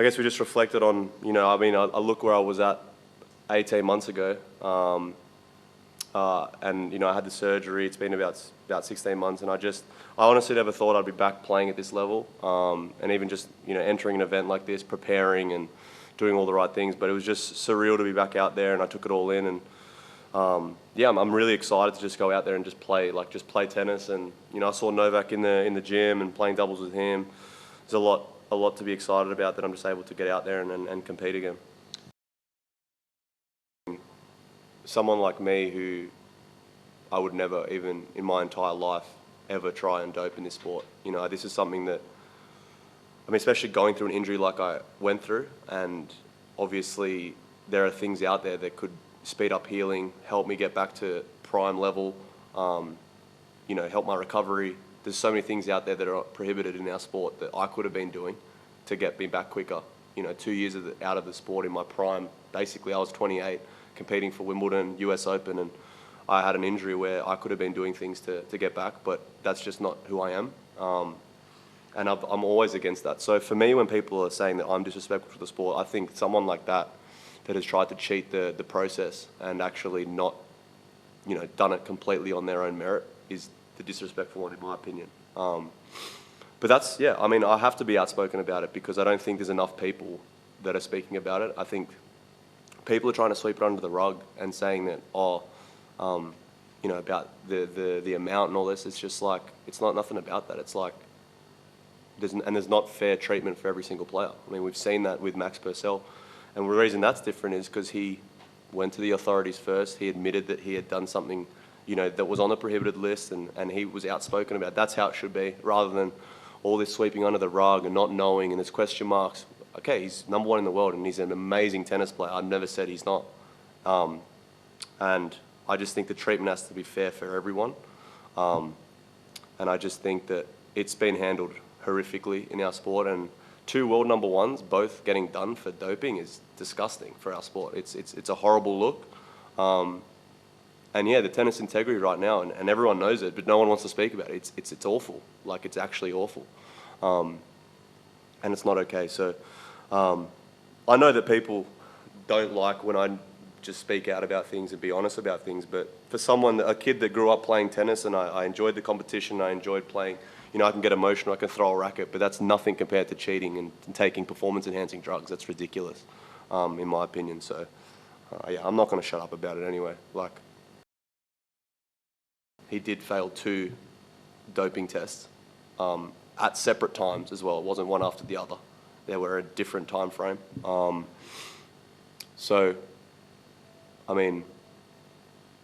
I guess we just reflected on, you know, I mean, I look where I was at 18 months ago, and, you know, I had the surgery. It's been about 16 months, and I honestly never thought I'd be back playing at this level, and even just, you know, entering an event like this, preparing and doing all the right things. But it was just surreal to be back out there, and I took it all in. And yeah, I'm really excited to just go out there and just play tennis. And, you know, I saw Novak in the gym and playing doubles with him. There's a lot to be excited about that I'm just able to get out there and compete again. Someone like me who I would never, even in my entire life, ever try and dope in this sport. You know, this is something that, I mean, especially going through an injury like I went through, and obviously there are things out there that could speed up healing, help me get back to prime level, you know, help my recovery. There's so many things out there that are prohibited in our sport that I could have been doing to get me back quicker. You know, 2 years out of the sport in my prime, basically I was 28, competing for Wimbledon, US Open, and I had an injury where I could have been doing things to get back, but that's just not who I am. And I'm always against that. So for me, when people are saying that I'm disrespectful to the sport, I think someone like that has tried to cheat the process and actually not, you know, done it completely on their own merit is the disrespectful one, in my opinion. But that's, yeah, I mean, I have to be outspoken about it because I don't think there's enough people that are speaking about it. I think people are trying to sweep it under the rug and saying that, you know, about the amount and all this. It's just like, it's not nothing about that. It's like, there's not fair treatment for every single player. I mean, we've seen that with Max Purcell. And the reason that's different is because he went to the authorities first. He admitted that he had done something, you know, that was on the prohibited list, and he was outspoken about it. That's how it should be, rather than all this sweeping under the rug and not knowing and there's question marks. Okay, he's #1 in the world and he's an amazing tennis player. I've never said he's not. And I just think the treatment has to be fair for everyone. And I just think that it's been handled horrifically in our sport, and 2 world #1s both getting done for doping is disgusting for our sport. It's a horrible look. And yeah, the tennis integrity right now, and everyone knows it, but no one wants to speak about it. It's awful. Like, it's actually awful. And it's not okay. So I know that people don't like when I just speak out about things and be honest about things, but for someone, a kid that grew up playing tennis, and I enjoyed the competition, I enjoyed playing, you know, I can get emotional, I can throw a racket, but that's nothing compared to cheating and taking performance-enhancing drugs. That's ridiculous, in my opinion. So yeah, I'm not going to shut up about it anyway. Like, he did fail 2 doping tests at separate times as well. It wasn't one after the other. They were a different time frame. So, I mean,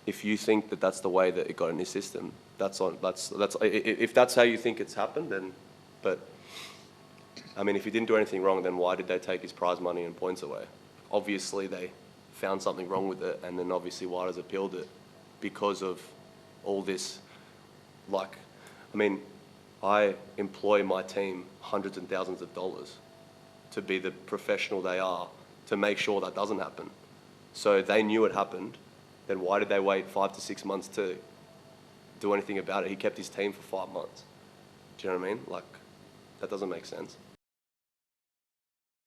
if you think that that's the way that it got in his system, if that's how you think it's happened, then, but, I mean, if he didn't do anything wrong, then why did they take his prize money and points away? Obviously, they found something wrong with it, and then obviously White appealed it because of all this. Like, I mean, I employ my team hundreds and thousands of dollars to be the professional they are to make sure that doesn't happen. So they knew it happened, then why did they wait 5 to 6 months to do anything about it? He kept his team for 5 months. Do you know what I mean? Like, that doesn't make sense.